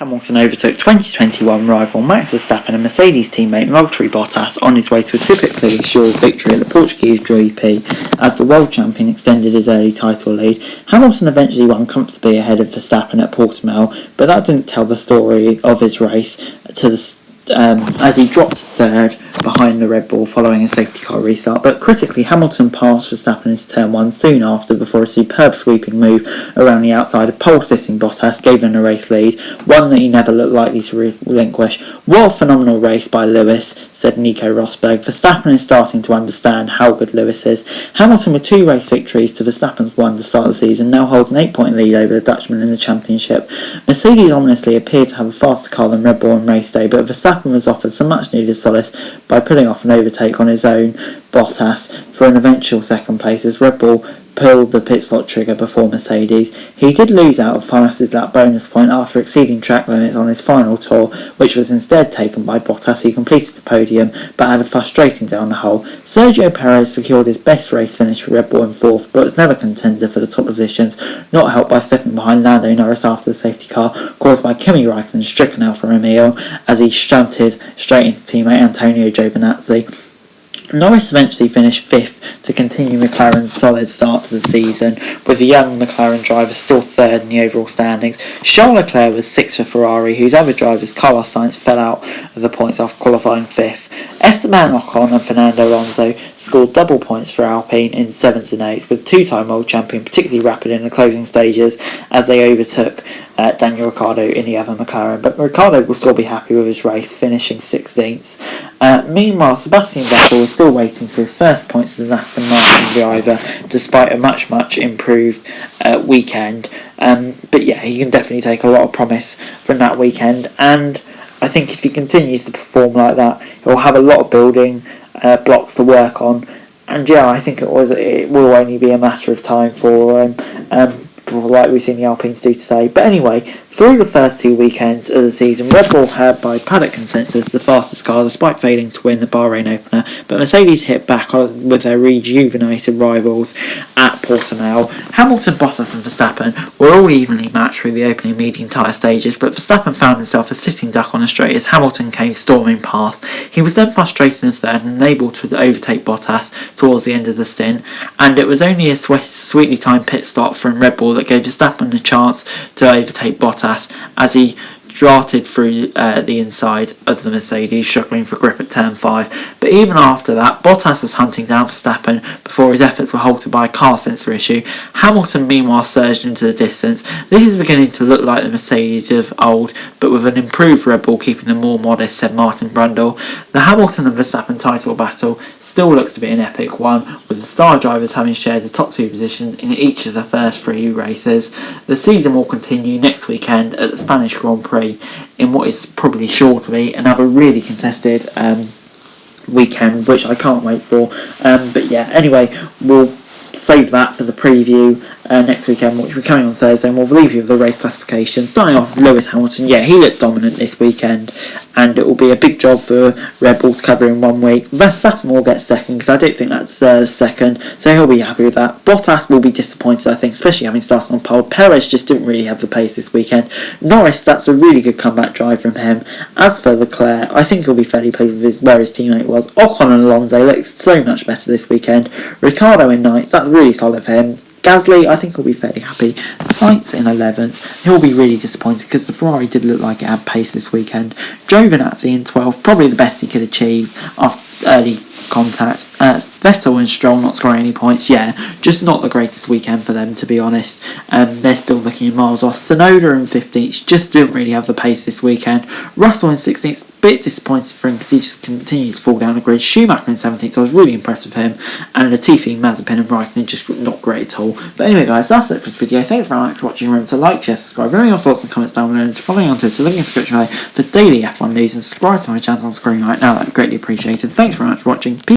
Hamilton overtook 2021 rival Max Verstappen and Mercedes teammate Valtteri Bottas on his way to a typically assured victory at the Portuguese GP as the world champion extended his early title lead. Hamilton eventually won comfortably ahead of Verstappen at Portimao, but that didn't tell the story of his race as he dropped to third behind the Red Bull following a safety car restart. But critically, Hamilton passed Verstappen into turn 1 soon after before a superb sweeping move around the outside of pole-sitting Bottas gave him a race lead, one that he never looked likely to relinquish. What a phenomenal race by Lewis, said Nico Rosberg. Verstappen is starting to understand how good Lewis is. Hamilton, with 2 race victories to Verstappen's 1 to start the season, now holds an 8-point lead over the Dutchman in the championship. Mercedes ominously appeared to have a faster car than Red Bull on race day, but Verstappen was offered some much needed solace by pulling off an overtake on his own Bottas for an eventual second place as Red Bull pulled the pit stop trigger before Mercedes. He did lose out of fastest lap bonus point after exceeding track limits on his final tour, which was instead taken by Bottas, who completed the podium but had a frustrating down the hole. Sergio Perez secured his best race finish for Red Bull in 4th, but was never contender for the top positions, not helped by stepping behind Lando Norris after the safety car caused by Kimi Raikkonen's stricken Alfa Romeo as he shunted straight into teammate Antonio Giovinazzi. Norris eventually finished 5th to continue McLaren's solid start to the season, with the young McLaren driver still 3rd in the overall standings. Charles Leclerc was 6th for Ferrari, whose other drivers Carlos Sainz fell out of the points after qualifying 5th. Esteban Ocon and Fernando Alonso scored double points for Alpine in 7th and 8th, with 2-time world champion particularly rapid in the closing stages as they overtook Daniel Ricciardo in the other McLaren, but Ricciardo will still be happy with his race, finishing 16th. Meanwhile, Sebastian Vettel was still waiting for his first points as an Aston Martin driver, despite a much improved weekend. But yeah, he can definitely take a lot of promise from that weekend, and I think if he continues to perform like that, he'll have a lot of building blocks to work on. And yeah, I think it will only be a matter of time for like we've seen the Alpines do today. But anyway, through the first 2 weekends of the season, Red Bull had by paddock consensus the fastest car despite failing to win the Bahrain opener, but Mercedes hit back with their rejuvenated rivals at Portimao. Hamilton, Bottas and Verstappen were all evenly matched through the opening medium tyre stages, but Verstappen found himself a sitting duck on the straight as Hamilton came storming past. He was then frustrated in 3rd and unable to overtake Bottas towards the end of the stint, and it was only a sweetly timed pit stop from Red Bull that gave Verstappen a chance to overtake Bottas as he darted through the inside of the Mercedes, struggling for grip at turn 5. But even after that, Bottas was hunting down Verstappen before his efforts were halted by a car sensor issue. Hamilton meanwhile surged into the distance. This is beginning to look like the Mercedes of old, but with an improved Red Bull keeping them more modest, said Martin Brundle. The Hamilton and Verstappen title battle still looks to be an epic one, with the star drivers having shared the top 2 positions in each of the first 3 races. The season will continue next weekend at the Spanish Grand Prix in what is probably sure to be another really contested weekend, which I can't wait for. But yeah, anyway, we'll save that for the preview next weekend, which will be coming on Thursday, and we'll leave you with the race classification. Starting off with Lewis Hamilton, yeah, he looked dominant this weekend, and it will be a big job for Red Bull to cover in 1 week. Verstappen will get second, because I don't think that deserves second, so he'll be happy with that. Bottas will be disappointed, I think, especially having started on pole. Perez just didn't really have the pace this weekend. Norris, that's a really good comeback drive from him. As for Leclerc, I think he'll be fairly pleased with where his teammate was. Ocon and Alonso looked so much better this weekend. Ricciardo in 9th, that's really solid for him. Gasly, I think, will be fairly happy. Sainz in 11th, he'll be really disappointed because the Ferrari did look like it had pace this weekend. Giovinazzi in 12th, probably the best he could achieve after early contact. Vettel and Stroll not scoring any points, yeah, just not the greatest weekend for them, to be honest. They're still looking miles off. Tsunoda in 15th, just didn't really have the pace this weekend. Russell in 16th, bit disappointed for him because he just continues to fall down the grid. Schumacher in 17th, so I was really impressed with him. And Latifi, Mazepin and Raikkonen just not great at all. But anyway guys, that's it for this video. Thanks very much for watching. Remember to like, share, subscribe. Remember your thoughts and comments down below, and follow me on Twitter, link in the description below for daily F1 news, and subscribe to my channel on screen right now. That'd be greatly appreciated. Thanks very much for watching. Peace.